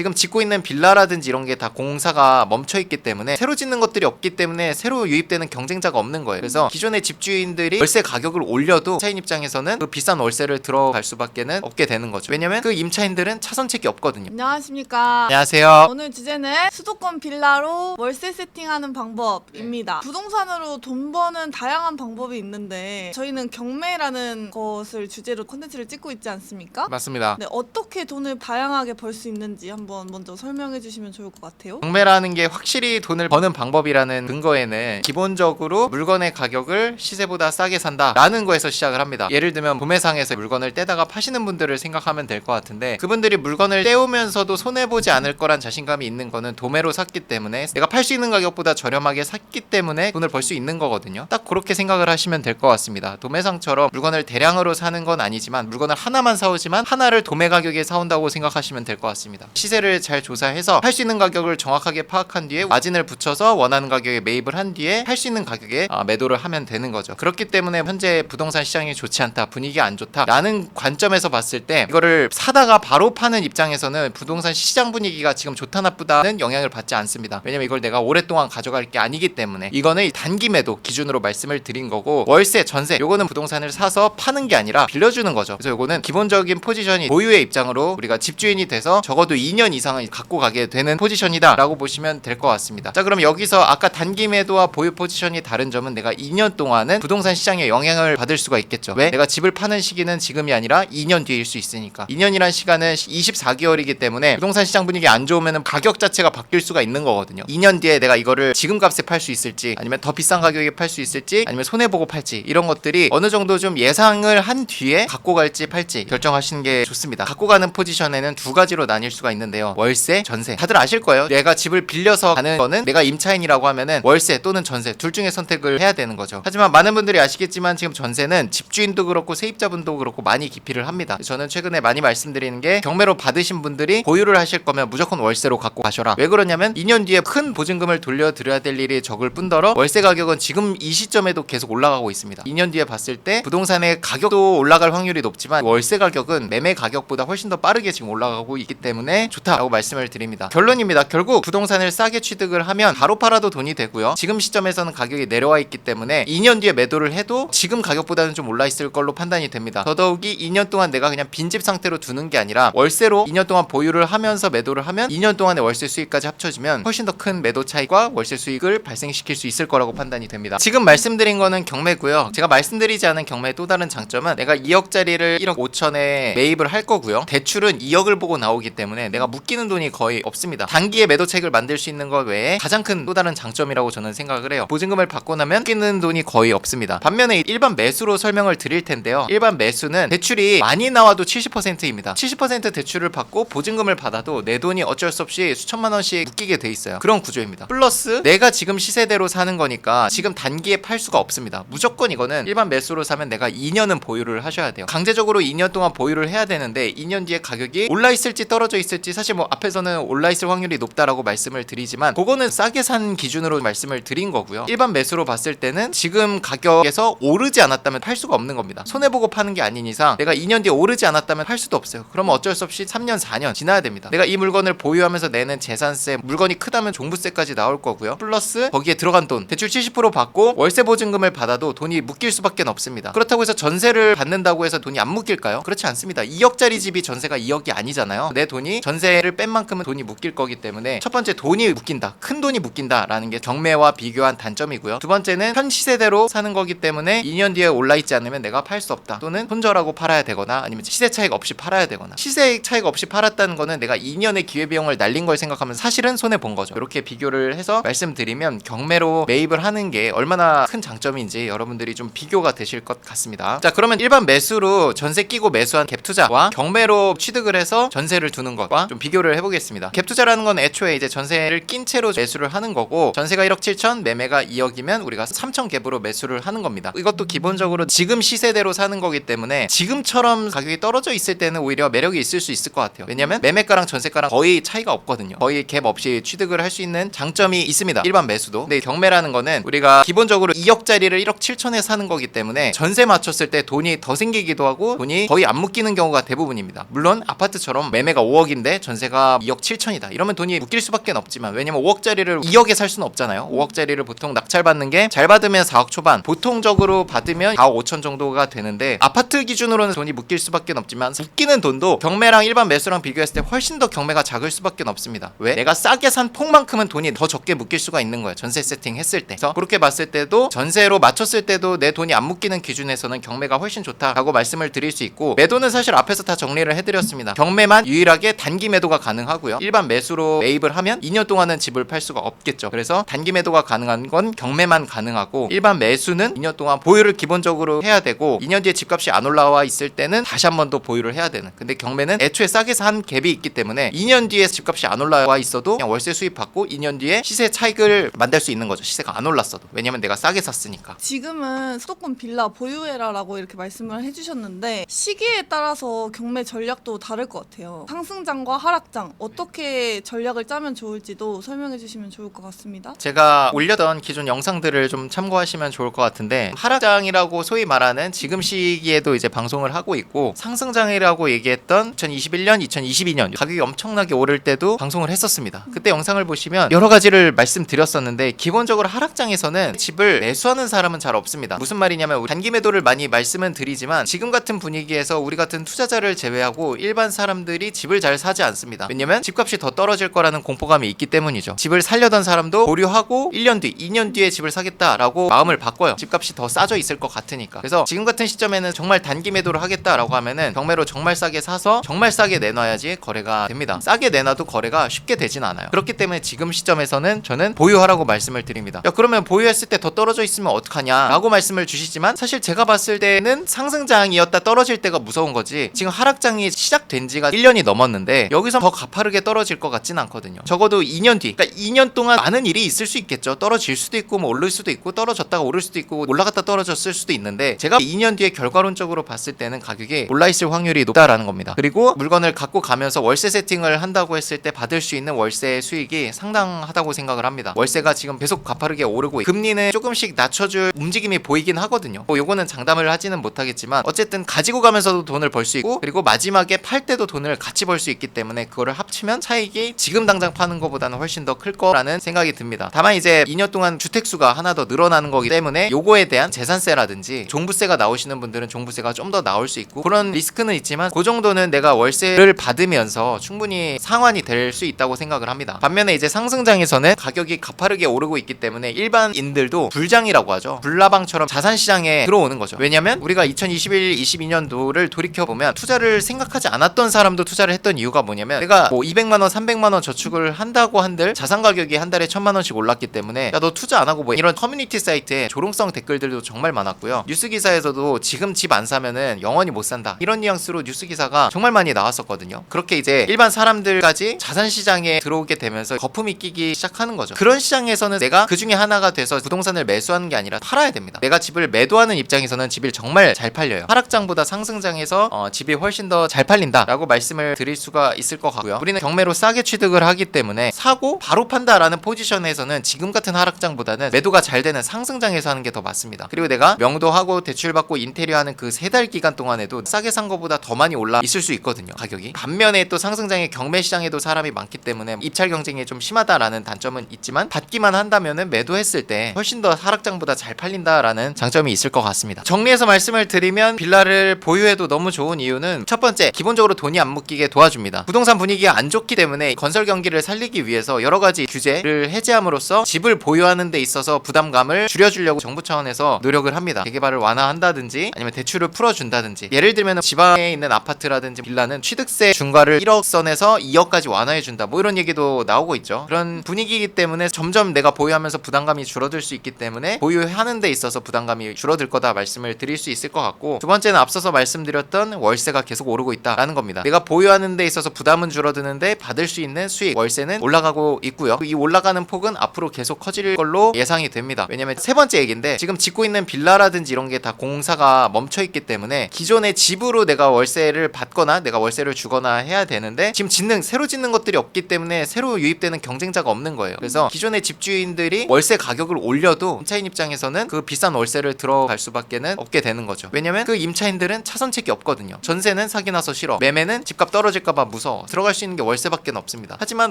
지금 짓고 있는 빌라라든지 이런 게 다 공사가 멈춰 있기 때문에 새로 짓는 것들이 없기 때문에 새로 유입되는 경쟁자가 없는 거예요. 그래서 기존의 집주인들이 월세 가격을 올려도 임차인 입장에서는 그 비싼 월세를 들어갈 수밖에는 없게 되는 거죠. 왜냐면 그 임차인들은 차선책이 없거든요. 안녕하십니까. 안녕하세요. 오늘 주제는 수도권 빌라로 월세 세팅하는 방법입니다. 부동산으로 돈 버는 다양한 방법이 있는데 저희는 경매라는 것을 주제로 콘텐츠를 찍고 있지 않습니까? 맞습니다. 네, 어떻게 돈을 다양하게 벌 수 있는지 한번 먼저 설명해 주시면 좋을 것 같아요. 경매라는 게 확실히 돈을 버는 방법이라는 근거에는 기본적으로 물건의 가격을 시세보다 싸게 산다라는 거에서 시작을 합니다. 예를 들면 도매상에서 물건을 떼다가 파시는 분들을 생각하면 될 것 같은데, 그분들이 물건을 떼오면서도 손해보지 않을 거란 자신감이 있는 거는 도매로 샀기 때문에, 내가 팔 수 있는 가격보다 저렴하게 샀기 때문에 돈을 벌 수 있는 거거든요. 딱 그렇게 생각을 하시면 될 것 같습니다. 도매상처럼 물건을 대량으로 사는 건 아니지만 물건을 하나만 사오지만 하나를 도매 가격에 사온다고 생각하시면 될 것 같습니다. 시세를 잘 조사해서 팔 수 있는 가격을 정확하게 파악한 뒤에 마진을 붙여서 원하는 가격에 매입을 한 뒤에 팔 수 있는 가격에 매도를 하면 되는 거죠. 그렇기 때문에 현재 부동산 시장이 좋지 않다, 분위기가 안 좋다 라는 관점에서 봤을 때, 이거를 사다가 바로 파는 입장에서는 부동산 시장 분위기가 지금 좋다 나쁘다는 영향을 받지 않습니다. 왜냐면 이걸 내가 오랫동안 가져갈 게 아니기 때문에. 이거는 단기 매도 기준으로 말씀을 드린 거고, 월세, 전세 요거는 부동산을 사서 파는 게 아니라 빌려주는 거죠. 그래서 요거는 기본적인 포지션이 보유의 입장으로 우리가 집주인이 돼서 적어도 2년 이상은 갖고 가게 되는 포지션이다 라고 보시면 될 것 같습니다. 자, 그럼 여기서 아까 단기 매도와 보유 포지션이 다른 점은, 내가 2년 동안은 부동산 시장에 영향을 받을 수가 있겠죠. 왜? 내가 집을 파는 시기는 지금이 아니라 2년 뒤일 수 있으니까. 2년이란 시간은 24개월이기 때문에 부동산 시장 분위기 안 좋으면 가격 자체가 바뀔 수가 있는 거거든요. 2년 뒤에 내가 이거를 지금 값에 팔 수 있을지, 아니면 더 비싼 가격에 팔 수 있을지, 아니면 손해보고 팔지, 이런 것들이 어느 정도 좀 예상을 한 뒤에 갖고 갈지 팔지 결정하시는 게 좋습니다. 갖고 가는 포지션에는 두 가지로 나뉠 수가 있는데요. 월세, 전세. 다들 아실 거예요. 내가 집을 빌려서 가는 거는, 내가 임차인이라고 하면은 월세 또는 전세 둘 중에 선택을 해야 되는 거죠. 하지만 많은 분들이 아시겠지만 지금 전세는 집주인도 그렇고 세입자분도 그렇고 많이 기피를 합니다. 저는 최근에 많이 말씀드리는 게, 경매로 받으신 분들이 보유를 하실 거면 무조건 월세로 갖고 가셔라. 왜 그러냐면 2년 뒤에 큰 보증금을 돌려드려야 될 일이 적을 뿐더러 월세 가격은 지금 이 시점에도 계속 올라가고 있습니다. 2년 뒤에 봤을 때 부동산의 가격도 올라갈 확률이 높지만 월세 가격은 매매 가격보다 훨씬 더 빠르게 지금 올라가고 있기 때문에 좋다라고 말씀을 드립니다. 결론입니다. 결국 부동산을 싸게 취득을 하면 바로 팔아도 돈이 되고요. 지금 시점에서는 가격이 내려와 있기 때문에 2년 뒤에 매도를 해도 지금 가격보다는 좀 올라 있을 걸로 판단이 됩니다. 더더욱이 2년 동안 내가 그냥 빈집 상태로 두는 게 아니라 월세로 2년 동안 보유를 하면서 매도를 하면 2년 동안의 월세 수익까지 합쳐지면 훨씬 더 큰 매도 차익과 월세 수익을 발생시킬 수 있을 거라고 판단이 됩니다. 지금 말씀드린 거는 경매고요. 제가 말씀드리지 않은 경매의 또 다른 장점은, 내가 2억짜리를 1억 5천에 매입을 할 거고요. 대출은 2억을 보고 나오기 때문에 내가 묶이는 돈이 거의 없습니다. 단기에 매도 차익을 만들 수 있는 것 외에 가장 큰 또 다른 장점이라고 저는 생각을 해요. 보증금을 받고 나면 묶이는 돈이 거의 없습니다. 반면에 일반 매수로 설명을 드릴 텐데요. 일반 매수는 대출이 많이 나와도 70%입니다. 70% 대출을 받고 보증금을 받아도 내 돈이 어쩔 수 없이 수천만 원씩 묶이게 돼 있어요. 그런 구조입니다. 플러스 내가 지금 시세대로 사는 거니까 지금 단기에 팔 수가 없습니다. 무조건 이거는 일반 매수로 사면 내가 2년은 보유를 하셔야 돼요. 강제적으로 2년 동안 보유를 해야 되는데 2년 뒤에 가격이 올라 있을지 떨어져 있을지, 사실 뭐 앞에서는 올라 있을 확률이 높다라고 말씀을 드리지만 그거는 싸게 산 기준으로 말씀을 드린 거고요. 일반 매수로 봤을 때는 지금 가격에서 오르지 않았다면 팔 수가 없는 겁니다. 손해보고 파는 게 아닌 이상 내가 2년 뒤에 오르지 않았다면 팔 수도 없어요. 그러면 어쩔 수 없이 3년 4년 지나야 됩니다. 내가 이 물건을 보유하면서 내는 재산세, 물건이 크다면 종부세까지 나올 거고요. 플러스 거기에 들어간 돈, 대출 70% 받고 월세 보증금을 받아도 돈이 묶일 수밖에 없습니다. 그렇다고 해서 전세를 받는다고 해서 돈이 안 묶일까요? 그렇지 않습니다. 2억짜리 집이 전세가 2억이 아니잖아요. 내 돈이 전세를 뺀 만큼은 돈이 묶일 거기 때문에 첫 번째, 돈이 묶인다, 큰 돈이 묶인다라는 게 경매와 비교한 단점이고요. 두 번째는 현 시세대로 사는 거기 때문에 2년 뒤에 올라 있지 않으면 내가 팔 수 없다, 또는 손절하고 팔아야 되거나 아니면 시세 차익 없이 팔아야 되거나. 시세 차익 없이 팔았다는 거는 내가 2년의 기회비용을 날린 걸 생각하면 사실은 손해 본 거죠. 이렇게 비교를 해서 말씀드리면 경매로 매입을 하는 게 얼마나 큰 장점인지 여러분들이 좀 비교가 되실 것 같습니다. 자, 그러면 일반 매수로 전세 끼고 매수한 갭 투자와 경매로 취득을 해서 전세를 두는 것과 좀 비교를 해보겠습니다. 갭 투자라는 건 애초에 이제 전세를 낀 채로 매수를 하는 거고, 전세가 1억 7천, 매매가 2억이면 우리가 3천 갭으로 매수를 하는 겁니다. 이것도 기본적으로 지금 시세대로 사는 거기 때문에 지금처럼 가격이 떨어져 있을 때는 오히려 매력이 있을 수 있을 것 같아요. 왜냐면 매매가랑 전세가랑 거의 차이가 없거든요. 거의 갭 없이 취득을 할 수 있는 장점이 있습니다. 일반 매수도. 근데 경매라는 거는 우리가 기본적으로 2억짜리를 1억 7천에 사는 거기 때문에 전세 맞췄을 때 돈이 더 생기기도 하고 돈이 거의 안 묶이는 경우가 대부분입니다. 물론 아파트처럼 매매가 5억인데 전세가 2억 7천이다 이러면 돈이 묶일 수밖에 없지만, 왜냐면 5억짜리를 2억에 살 수는 없잖아요. 5억짜리를 보통 낙찰 받는 게 잘 받으면 4억 초반, 보통적으로 받으면 4억 5천 정도가 되는데, 아파트 기준으로는 돈이 묶일 수밖에 없지만 묶이는 돈도 경매랑 일반 매수랑 비교했을 때 훨씬 더 경매가 작을 수밖에 없습니다. 왜? 내가 싸게 산 폭만큼은 돈이 더 적게 묶일 수가 있는 거예요. 전세 세팅 했을 때. 그래서 그렇게 봤을 때도, 전세로 맞췄을 때도 내 돈이 안 묶이는 기준에서는 경매가 훨씬 좋다라고 말씀을 드릴 수 있고, 매도는 사실 앞에서 다 정리를 해드렸습니다. 경매만 유일하게 단기 매도가 가능하고요. 일반 매수로 매입을 하면 2년 동안은 집을 팔 수가 없겠죠. 그래서 단기 매도가 가능한 건 경매만 가능하고, 일반 매수는 2년 동안 보유를 기본적으로 해야 되고, 2년 뒤에 집값이 안 올라와 있을 때는 다시 한 번 더 보유를 해야 되는. 근데 경매는 애초에 싸게 산 갭이 있기 때문에 2년 뒤에 집값이 안 올라와 있어도 그냥 월세 수입 받고 2년 뒤에 시세 차익을 만들 수 있는 거죠. 시세가 안 올랐어도. 왜냐면 내가 싸게 샀으니까. 지금은 수도권 빌라 보유해라라고 이렇게 말씀을 해주셨는데, 시기에 따라서 경매 전략도 다를 것 같아요. 상승장과 하락장, 어떻게 전략을 짜면 좋을지도 설명해 주시면 좋을 것 같습니다. 제가 올려던 기존 영상들을 좀 참고하시면 좋을 것 같은데, 하락장이라고 소위 말하는 지금 시기에도 이제 방송을 하고 있고, 상승장이라고 얘기했던 2021년, 2022년 가격이 엄청나게 오를 때도 방송을 했었습니다. 그때 영상을 보시면 여러 가지를 말씀드렸었는데, 기본적으로 하락장에서는 집을 매수하는 사람은 잘 없습니다. 무슨 말이냐면, 단기 매도를 많이 말씀은 드리지만 지금 같은 분위기에서 우리 같은 투자자를 제외하고 일반 사람들이 집을 잘 사지 않습니다. 왜냐면 집값이 더 떨어질 거라는 공포감이 있기 때문이죠. 집을 살려던 사람도 보류하고 1년 뒤, 2년 뒤에 집을 사겠다라고 마음을 바꿔요. 집값이 더 싸져 있을 것 같으니까. 그래서 지금 같은 시점에는 정말 단기 매도를 하겠다라고 하면은 경매로 정말 싸게 사서 정말 싸게 내놔야지 거래가 됩니다. 싸게 내놔도 거래가 쉽게 되진 않아요. 그렇기 때문에 지금 시점에서는 저는 보유하라고 말씀을 드립니다. 야, 그러면 보유했을 때 더 떨어져 있으면 어떡하냐 라고 말씀을 주시지만, 사실 제가 봤을 때는 상승장이었다 떨어질 때가 무서운 거지, 지금 하락장이 시작된 지가 1년이 넘었는데 여기서 더 가파르게 떨어질 것 같진 않거든요. 적어도 2년 뒤, 그러니까 2년 동안 많은 일이 있을 수 있겠죠. 떨어질 수도 있고 뭐 오를 수도 있고, 떨어졌다가 오를 수도 있고, 올라갔다 떨어졌을 수도 있는데, 제가 2년 뒤에 결과론적으로 봤을 때는 가격이 올라있을 확률이 높다라는 겁니다. 그리고 물건을 갖고 가면서 월세 세팅을 한다고 했을 때 받을 수 있는 월세 수익이 상당하다고 생각을 합니다. 월세가 지금 계속 가파르게 오르고 금리는 조금씩 낮춰줄 움직임이 보이긴 하거든요. 뭐 요거는 장담을 하지는 못하겠지만, 어쨌든 가지고 가면서도 돈을 벌 수 있고, 그리고 마지막에 팔 때도 돈을 같이 벌 수 있기 때문에 그거를 합치면 차익이 지금 당장 파는 것보다는 훨씬 더 클 거라는 생각이 듭니다. 다만 이제 2년 동안 주택수가 하나 더 늘어나는 거기 때문에 요거에 대한 재산세라든지 종부세가 나오시는 분들은 종부세가 좀 더 나올 수 있고, 그런 리스크는 있지만 그 정도는 내가 월세를 받으면서 충분히 상환이 될 수 있다고 생각을 합니다. 반면에 이제 상승장에서는 가격이 가파르게 오르고 있기 때문에 일반인들도 불장이라고 하죠. 불나방처럼 자산시장에 들어오는 거죠. 왜냐면 우리가 2021, 22년도를 돌이켜보면 투자를 생각하지 않았던 사람도 투자를 했던 이유가 뭐냐면, 내가 뭐 200만원, 300만원 저축을 한다고 한들 자산 가격이 한 달에 1000만원씩 올랐기 때문에 야, 너 투자 안 하고 뭐, 이런 커뮤니티 사이트에 조롱성 댓글들도 정말 많았고요. 뉴스 기사에서도 지금 집 안 사면은 영원히 못 산다, 이런 뉘앙스로 뉴스 기사가 정말 많이 나왔었거든요. 그렇게 이제 일반 사람들까지 자산시장에 들어오게 되면서 거품이 끼기 시작하는 거죠. 그런 시장에서는 내가 그 중에 하나가 돼서 부동산을 매수하는 게 아니라 팔아야 됩니다. 내가 집을 매도하는 입장에서는 집이 정말 잘 팔려요. 하락장보다 상승장에서 집이 훨씬 더 잘 팔린다라고 말씀을 드릴 수가 있을 것 같고요. 우리는 경매로 싸게 취득을 하기 때문에 사고 바로 판다라는 포지션에서는 지금 같은 하락장보다는 매도가 잘 되는 상승장에서 하는 게 더 맞습니다. 그리고 내가 명도하고 대출받고 인테리어하는 그 3달 기간 동안에도 싸게 산 거보다 더 많이 올라 있을 수 있거든요, 가격이. 반면에 또 상승장의 경매 시장에도 사람이 많기 때문에 입찰 경쟁이 좀 심하다라는 단점은 있지만, 받기만 한다면은 매도했을 때 훨씬 더 하락장보다 잘 팔린다라는 장점이 있을 것 같습니다. 정리해서 말씀을 드리면, 빌라를 보유해도 너무 좋은 이유는, 첫 번째, 기본적으로 돈이 안 묶이게 도와줍니다. 부동산 분위기가 안 좋기 때문에 건설 경기를 살리기 위해서 여러 가지 규제를 해제함으로써 집을 보유하는 데 있어서 부담감을 줄여주려고 정부 차원에서 노력을 합니다. 재개발을 완화한다든지 아니면 대출을 풀어준다든지, 예를 들면 지방에 있는 아파트라든지 빌라는 취득세 중과를 1억 선에서 2억까지 완화해준다, 뭐 이런 얘기도 나오고 있죠. 그런 분위기이기 때문에 점점 내가 보유하면서 부담감이 줄어들 수 있기 때문에 보유하는 데 있어서 부담감이 줄어들 거다 말씀을 드릴 수 있을 것 같고, 두 번째는 앞서서 말씀드렸던 월세가 계속 오르고 있다라는 겁니다. 내가 보유하는 데 있어서 부담은 줄어드는데 받을 수 있는 수익, 월세는 올라가고 있고요. 이 올라가는 폭은 앞으로 계속 커질 걸로 예상이 됩니다. 왜냐면 세 번째 얘기인데, 지금 짓고 있는 빌라라든지 이런 게 다 공사가 멈춰 있기 때문에 기존의 집으로 내가 월세를 받거나 내가 월세를 주거나 해야 되는데, 지금 새로 짓는 것들이 없기 때문에 새로 유입되는 경쟁자가 없는 거예요. 그래서 기존의 집주인들이 월세 가격을 올려도 임차인 입장에서는 그 비싼 월세를 들어갈 수밖에는 없게 되는 거죠. 왜냐면 그 임차인들은 차선책이 없거든요. 전세는 사기 나서 싫어, 매매는 집값 떨어질까봐 무서워, 있어서 들어갈 수 있는 게 월세밖에 없습니다. 하지만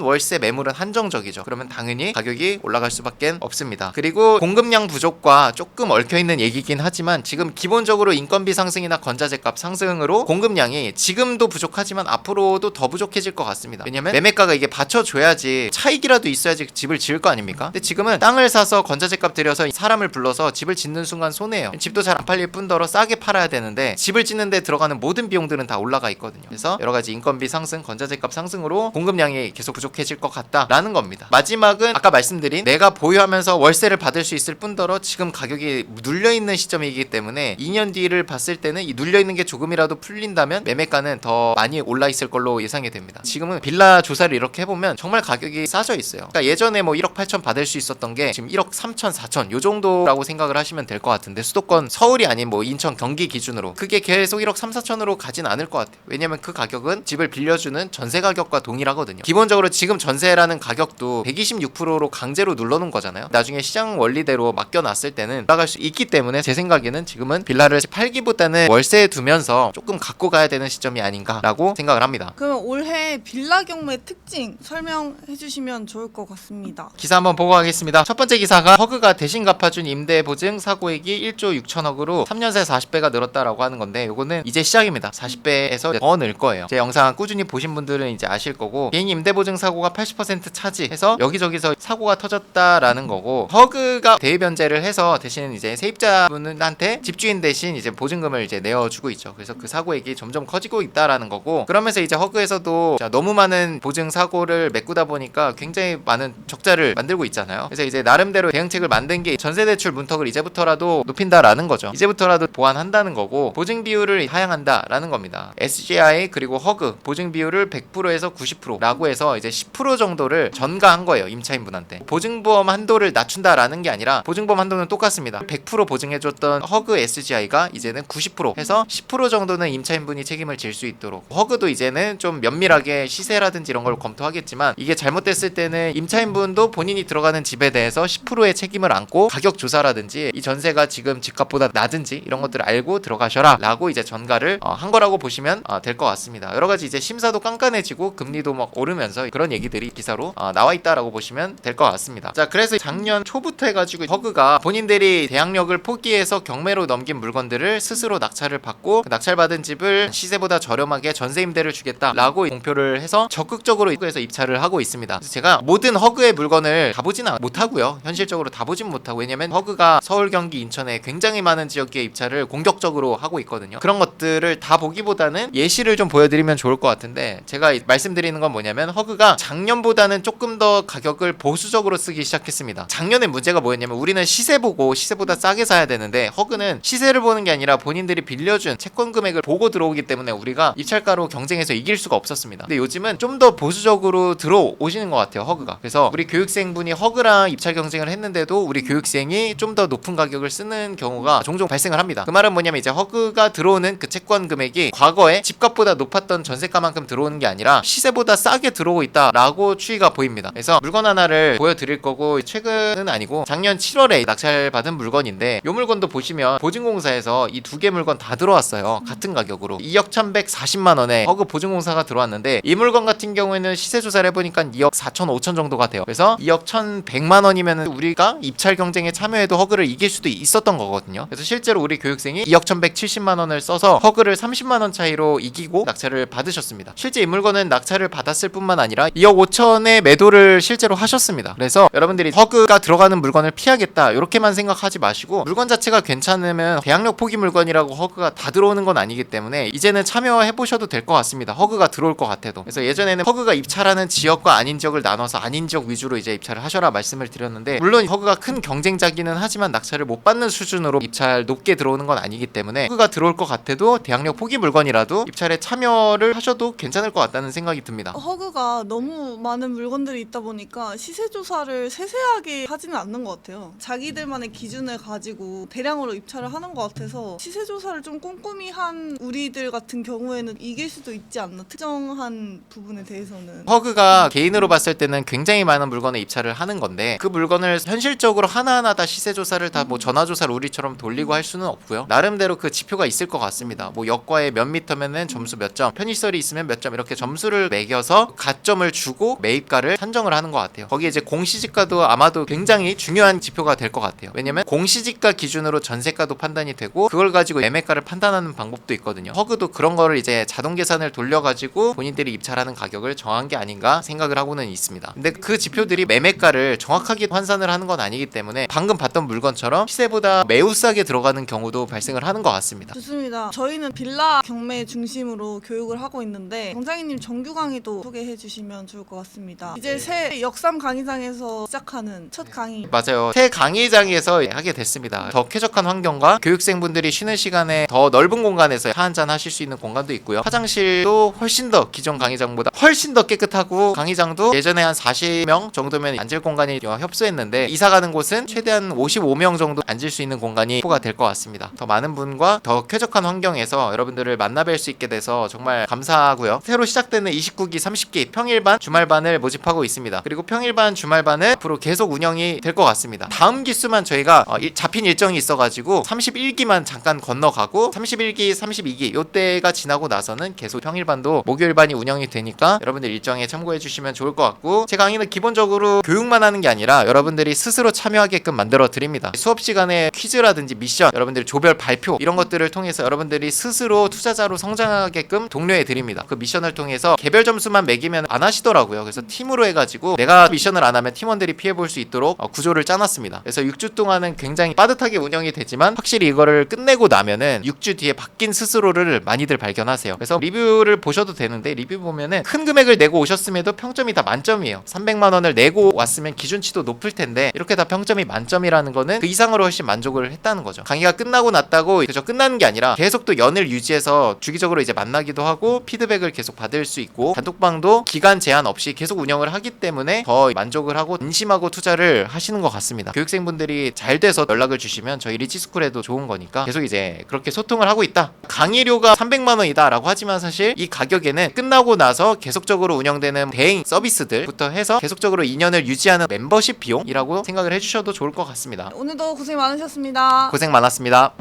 월세 매물은 한정적이죠. 그러면 당연히 가격이 올라갈 수밖에 없습니다. 그리고 공급량 부족과 조금 얽혀있는 얘기긴 하지만 지금 기본적으로 인건비 상승이나 건자재값 상승으로 공급량이 지금도 부족하지만 앞으로도 더 부족해질 것 같습니다. 왜냐면 매매가가 이게 받쳐줘야지 차익이라도 있어야지 집을 지을 거 아닙니까? 근데 지금은 땅을 사서 건자재값 들여서 사람을 불러서 집을 짓는 순간 손해예요. 집도 잘 안 팔릴 뿐더러 싸게 팔아야 되는데 집을 짓는데 들어가는 모든 비용들은 다 올라가 있거든요. 그래서 여러가지 인건비 상승, 건자재값 상승으로 공급량이 계속 부족해질 것 같다라는 겁니다. 마지막은 아까 말씀드린 내가 보유하면서 월세를 받을 수 있을 뿐더러 지금 가격이 눌려있는 시점이기 때문에 2년 뒤를 봤을 때는 이 눌려있는 게 조금이라도 풀린다면 매매가는 더 많이 올라있을 걸로 예상이 됩니다. 지금은 빌라 조사를 이렇게 해보면 정말 가격이 싸져 있어요. 그러니까 예전에 뭐 1억 8천 받을 수 있었던 게 지금 1억 3천, 4천 요 정도라고 생각을 하시면 될 것 같은데 수도권 서울이 아닌 뭐 인천, 경기 기준으로 그게 계속 1억 3, 4천으로 가진 않을 것 같아요. 왜냐면 그 가격은 집을 빌려주는 전세 가격과 동일하거든요. 기본적으로 지금 전세라는 가격도 126%로 강제로 눌러놓은 거잖아요. 나중에 시장 원리대로 맡겨놨을 때는 올라갈 수 있기 때문에 제 생각에는 지금은 빌라를 팔기보다는 월세에 두면서 조금 갖고 가야 되는 시점이 아닌가라고 생각을 합니다. 그러면 올해 빌라 경매 특징 설명해 주시면 좋을 것 같습니다. 기사 한번 보고 가겠습니다. 첫 번째 기사가 허그가 대신 갚아준 임대보증 사고액이 1조 6천억으로 3년 새 40배가 늘었다라고 하는 건데 요거는 이제 시작입니다. 40배에서 더 늘 거예요. 제 영상 꾸준히 보신 분들은 이제 아실 거고 개인 임대보증 사고가 80% 차지해서 여기저기서 사고가 터졌다라는 거고 허그가 대변제를 해서 대신 이제 세입자분한테 집주인 대신 이제 보증금을 이제 내어주고 있죠. 그래서 그 사고액이 점점 커지고 있다라는 거고 그러면서 이제 허그에서도 너무 많은 보증 사고를 메꾸다 보니까 굉장히 많은 적자를 만들고 있잖아요. 그래서 이제 나름대로 대응책을 만든 게 전세대출 문턱을 이제부터라도 높인다라는 거죠. 이제부터라도 보완한다는 거고 보증 비율을 하향한다라는 겁니다. SGI 그리고 허그 보증 비율을 100%에서 90%라고 해서 이제 10% 정도를 전가한 거예요. 임차인분한테. 보증보험 한도를 낮춘다라는 게 아니라 보증보험 한도는 똑같습니다. 100% 보증해줬던 허그 SGI가 이제는 90% 해서 10% 정도는 임차인분이 책임을 질 수 있도록 허그도 이제는 좀 면밀하게 시세라든지 이런 걸 검토하겠지만 이게 잘못됐을 때는 임차인분도 본인이 들어가는 집에 대해서 10%의 책임을 안고 가격 조사라든지 이 전세가 지금 집값보다 낮은지 이런 것들을 알고 들어가셔라 라고 이제 전가를 한 거라고 보시면 될 것 같습니다. 여러가지 이제 심사도 깐깐해지고 금리도 막 오르면서 그런 얘기들이 기사로 나와 있다라고 보시면 될 것 같습니다. 자, 그래서 작년 초부터 해가지고 허그가 본인들이 대항력을 포기해서 경매로 넘긴 물건들을 스스로 낙찰을 받고 그 낙찰받은 집을 시세보다 저렴하게 전세 임대를 주겠다라고 공표를 해서 적극적으로 허그에서 입찰을 하고 있습니다. 그래서 제가 모든 허그의 물건을 다 보지는 못하고요. 현실적으로 다 보진 못하고 왜냐면 허그가 서울, 경기, 인천에 굉장히 많은 지역의 입찰을 공격적으로 하고 있거든요. 그런 것들을 다 보기보다는 예시를 좀 보여드리면 좋을 것 같은데 제가 말씀드리는 건 뭐냐면 허그가 작년보다는 조금 더 가격을 보수적으로 쓰기 시작했습니다. 작년에 문제가 뭐였냐면 우리는 시세 보고 시세보다 싸게 사야 되는데 허그는 시세를 보는 게 아니라 본인들이 빌려준 채권 금액을 보고 들어오기 때문에 우리가 입찰가로 경쟁해서 이길 수가 없었습니다. 근데 요즘은 좀 더 보수적으로 들어오시는 것 같아요. 허그가. 그래서 우리 교육생분이 허그랑 입찰 경쟁을 했는데도 우리 교육생이 좀 더 높은 가격을 쓰는 경우가 종종 발생을 합니다. 그 말은 뭐냐면 이제 허그가 들어오는 그 채권 금액이 과거에 집값보다 높았던 전세가만큼 들어오는 게 아니라 시세보다 싸게 들어오고 있다라고 추이가 보입니다. 그래서 물건 하나를 보여드릴 거고 최근은 아니고 작년 7월에 낙찰받은 물건인데 이 물건도 보시면 보증공사에서 이 두 개 물건 다 들어왔어요. 같은 가격으로 2억 1140만 원에 허그 보증공사가 들어왔는데 이 물건 같은 경우에는 시세 조사를 해보니까 2억 4천 5천 정도가 돼요. 그래서 2억 1100만 원이면 우리가 입찰 경쟁에 참여해도 허그를 이길 수도 있었던 거거든요. 그래서 실제로 우리 교육생이 2억 1170만 원을 써서 허그를 30만 원 차이로 이기고 낙찰을 받으셨습니다. 실제 이 물건은 낙찰을 받았을 뿐만 아니라 2억 5천의 매도를 실제로 하셨습니다. 그래서 여러분들이 허그가 들어가는 물건을 피하겠다 이렇게만 생각하지 마시고 물건 자체가 괜찮으면 대항력 포기 물건이라고 허그가 다 들어오는 건 아니기 때문에 이제는 참여해 보셔도 될 것 같습니다. 허그가 들어올 것 같아도. 그래서 예전에는 허그가 입찰하는 지역과 아닌 지역을 나눠서 아닌 지역 위주로 이제 입찰을 하셔라 말씀을 드렸는데 물론 허그가 큰 경쟁자기는 하지만 낙찰을 못 받는 수준으로 입찰 높게 들어오는 건 아니기 때문에 허그가 들어올 것 같아도 대항력 포기 물건이라도 입찰에 참여를 하셔도 괜찮을 것 같다는 생각이 듭니다. 허그가 너무 많은 물건들이 있다 보니까 시세 조사를 세세하게 하지는 않는 것 같아요. 자기들만의 기준을 가지고 대량으로 입찰을 하는 것 같아서 시세 조사를 좀 꼼꼼히 한 우리들 같은 경우에는 이길 수도 있지 않나, 특정한 부분에 대해서는. 허그가 개인으로 봤을 때는 굉장히 많은 물건에 입찰을 하는 건데 그 물건을 현실적으로 하나하나 다 시세 조사를 다 뭐 전화 조사를 우리처럼 돌리고 할 수는 없고요. 나름대로 그 지표가 있을 것 같습니다. 뭐 역과에 몇 미터면은 점수 몇 점, 편의시설이 있으면 몇 점 이렇게 점수를 매겨서 가점을 주고 매입가를 산정을 하는 것 같아요. 거기에 이제 공시지가도 아마도 굉장히 중요한 지표가 될 것 같아요. 왜냐면 공시지가 기준으로 전세가도 판단이 되고 그걸 가지고 매매가를 판단하는 방법도 있거든요. 허그도 그런 거를 이제 자동 계산을 돌려가지고 본인들이 입찰하는 가격을 정한 게 아닌가 생각을 하고는 있습니다. 근데 그 지표들이 매매가를 정확하게 환산을 하는 건 아니기 때문에 방금 봤던 물건처럼 시세보다 매우 싸게 들어가는 경우도 발생을 하는 것 같습니다. 좋습니다. 저희는 빌라 경매 중심으로 교육을 하고 있는데 정장희님 정규 강의도 소개해 주시면 좋을 것 같습니다. 이제 새 역삼 강의장에서 시작하는 첫 강의. 맞아요. 새 강의장에서 하게 됐습니다. 더 쾌적한 환경과 교육생분들이 쉬는 시간에 더 넓은 공간에서 차 한잔 하실 수 있는 공간도 있고요. 화장실도 훨씬 더 기존 강의장보다 훨씬 더 깨끗하고 강의장도 예전에 한 40명 정도면 앉을 공간이 협소했는데 이사 가는 곳은 최대한 55명 정도 앉을 수 있는 공간이 확보가 될 것 같습니다. 더 많은 분과 더 쾌적한 환경에서 여러분들을 만나뵐 수 있게 돼서 정말 감사하고요. 새로 시작되는 29기, 30기 평일반, 주말반을 모집하고 있습니다. 그리고 평일반, 주말반은 앞으로 계속 운영이 될 것 같습니다. 다음 기수만 저희가 잡힌 일정이 있어가지고 31기만 잠깐 건너가고 31기, 32기 요때가 지나고 나서는 계속 평일반도 목요일반이 운영이 되니까 여러분들 일정에 참고해 주시면 좋을 것 같고 제 강의는 기본적으로 교육만 하는 게 아니라 여러분들이 스스로 참여하게끔 만들어 드립니다. 수업 시간에 퀴즈라든지 미션, 여러분들 조별 발표 이런 것들을 통해서 여러분들이 스스로 투자자로 성장하게끔 독려해 드립니다. 그 미션을 통해서 개별 점수만 매기면 안 하시더라고요. 그래서 팀으로 해가지고 내가 미션을 안 하면 팀원들이 피해 볼 수 있도록 구조를 짜놨습니다. 그래서 6주 동안은 굉장히 빠듯하게 운영이 되지만 확실히 이거를 끝내고 나면은 6주 뒤에 바뀐 스스로를 많이들 발견하세요. 그래서 리뷰를 보셔도 되는데 리뷰 보면은 큰 금액을 내고 오셨음에도 평점이 다 만점이에요. 300만 원을 내고 왔으면 기준치도 높을 텐데 이렇게 다 평점이 만점이라는 거는 그 이상으로 훨씬 만족을 했다는 거죠. 강의가 끝나고 났다고 그저 끝나는 게 아니라 계속 또 연을 유지해서 주기적으로 이제 만나기도 하고 피드백을 계속 받을 수 있고 단톡방도 기간 제한 없이 계속 운영을 하기 때문에 더 만족을 하고 안심하고 투자를 하시는 것 같습니다. 교육생분들이 잘 돼서 연락을 주시면 저희 리치스쿨에도 좋은 거니까 계속 이제 그렇게 소통을 하고 있다. 강의료가 300만 원이다 라고 하지만 사실 이 가격에는 끝나고 나서 계속적으로 운영되는 대행 서비스들부터 해서 계속적으로 2년을 유지하는 멤버십 비용이라고 생각을 해주셔도 좋을 것 같습니다. 오늘도 고생 많으셨습니다. 고생 많았습니다.